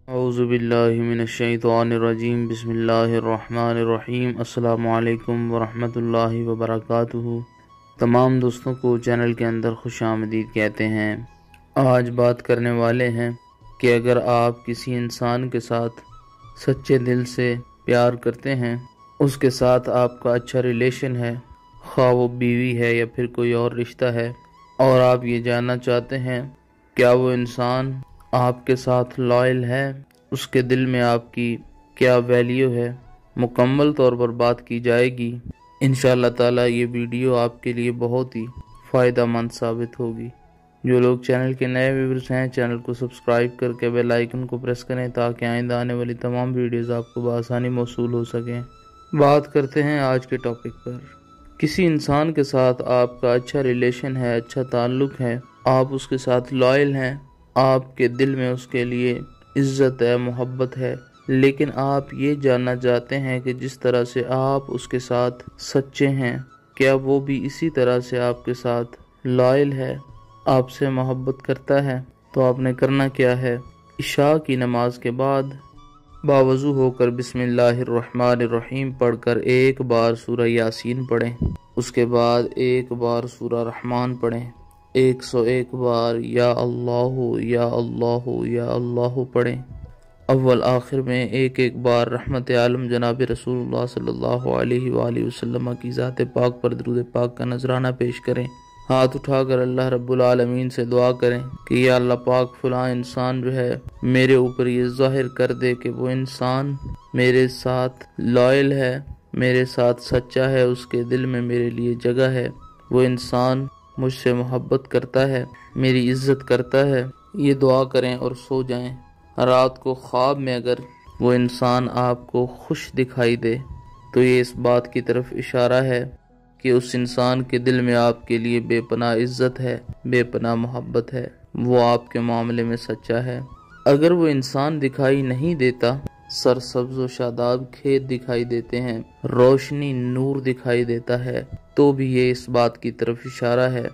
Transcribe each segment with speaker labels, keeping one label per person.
Speaker 1: اعوذ باللہ من الشیطان الرجیم بسم اللہ الرحمن الرحیم السلام علیکم ورحمۃ اللہ وبرکاتہ۔ تمام دوستوں کو چینل کے اندر خوش آمدید کہتے ہیں۔ آج بات کرنے والے ہیں کہ اگر آپ کسی انسان کے ساتھ سچے دل سے پیار کرتے ہیں، اس کے ساتھ آپ کا اچھا ریلیشن ہے، خواہ وہ بیوی ہے یا پھر کوئی اور رشتہ ہے، اور آپ یہ جاننا چاہتے ہیں کیا وہ انسان آپ کے ساتھ لائل ہے، اس کے دل میں آپ کی کیا ویلیو ہے، مکمل طور پر بات کی جائے گی۔ انشاءاللہ تعالی یہ ویڈیو آپ کے لیے بہت ہی فائدہ مند ثابت ہوگی۔ جو لوگ چینل کے نئے ویورز ہیں، چینل کو سبسکرائب کر کے بیل آئیکن کو پریس کریں تاکہ آئندہ آنے والی تمام ویڈیوز آپ کو بآسانی موصول ہو سکیں۔ بات کرتے ہیں آج کے ٹاپک پر۔ کسی انسان کے ساتھ آپ کا اچھا ریلیشن ہے، اچھا تعلق ہے، آپ اس کے ساتھ لائل ہیں، آپ کے دل میں اس کے لیے عزت ہے، محبت ہے، لیکن آپ یہ جاننا چاہتے ہیں کہ جس طرح سے آپ اس کے ساتھ سچے ہیں، کیا وہ بھی اسی طرح سے آپ کے ساتھ لائل ہے، آپ سے محبت کرتا ہے؟ تو آپ نے کرنا کیا ہے؟ عشاء کی نماز کے بعد باوضو ہو کر بسم اللہ الرحمن الرحیم پڑھ کر ایک بار سورہ یاسین پڑھیں، اس کے بعد ایک بار سورہ رحمان پڑھیں، 101 بار یا اللہ یا اللہ یا اللہ پڑھیں، اول آخر میں ایک ایک بار رحمت عالم جناب رسول اللہ صلی اللہ علیہ وآلہ وسلم کی ذات پاک پر درود پاک کا نذرانہ پیش کریں، ہاتھ اٹھا کر اللہ رب العالمین سے دعا کریں کہ یا اللہ پاک فلاں انسان جو ہے میرے اوپر یہ ظاہر کر دے کہ وہ انسان میرے ساتھ لائل ہے، میرے ساتھ سچا ہے، اس کے دل میں میرے لیے جگہ ہے، وہ انسان مجھ سے محبت کرتا ہے، میری عزت کرتا ہے۔ یہ دعا کریں اور سو جائیں۔ رات کو خواب میں اگر وہ انسان آپ کو خوش دکھائی دے تو یہ اس بات کی طرف اشارہ ہے کہ اس انسان کے دل میں آپ کے لیے بے پناہ عزت ہے، بے پناہ محبت ہے، وہ آپ کے معاملے میں سچا ہے۔ اگر وہ انسان دکھائی نہیں دیتا، سرسبز و شاداب کھیت دکھائی دیتے ہیں، روشنی نور دکھائی دیتا ہے، تو بھی یہ اس بات کی طرف اشارہ ہے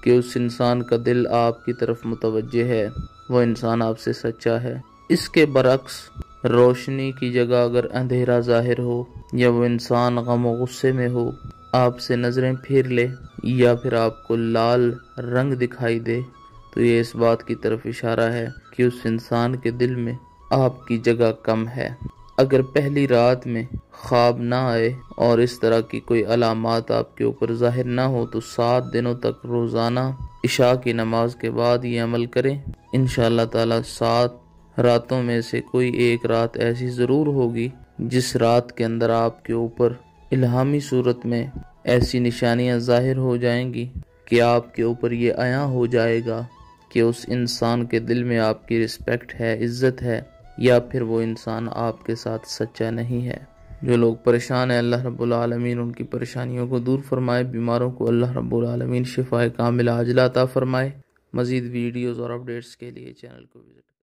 Speaker 1: کہ اس انسان کا دل آپ کی طرف متوجہ ہے، وہ انسان آپ سے سچا ہے۔ اس کے برعکس روشنی کی جگہ اگر اندھیرا ظاہر ہو یا وہ انسان غم و غصے میں ہو، آپ سے نظریں پھیر لے یا پھر آپ کو لال رنگ دکھائی دے، تو یہ اس بات کی طرف اشارہ ہے کہ اس انسان کے دل میں آپ کی جگہ کم ہے۔ اگر پہلی رات میں خواب نہ آئے اور اس طرح کی کوئی علامات آپ کے اوپر ظاہر نہ ہو تو 7 دنوں تک روزانہ عشاء کی نماز کے بعد یہ عمل کریں۔ انشاءاللہ تعالی 7 راتوں میں سے کوئی ایک رات ایسی ضرور ہوگی جس رات کے اندر آپ کے اوپر الہامی صورت میں ایسی نشانیاں ظاہر ہو جائیں گی کہ آپ کے اوپر یہ عیاں ہو جائے گا کہ اس انسان کے دل میں آپ کی رسپیکٹ ہے، عزت ہے، یا پھر وہ انسان آپ کے ساتھ سچا نہیں ہے۔ جو لوگ پریشان ہیں اللہ رب العالمین ان کی پریشانیوں کو دور فرمائے، بیماروں کو اللہ رب العالمین شفائے کاملہ عاجلہ عطا فرمائے۔ مزید ویڈیوز اور اپڈیٹس کے لیے چینل کو وزٹ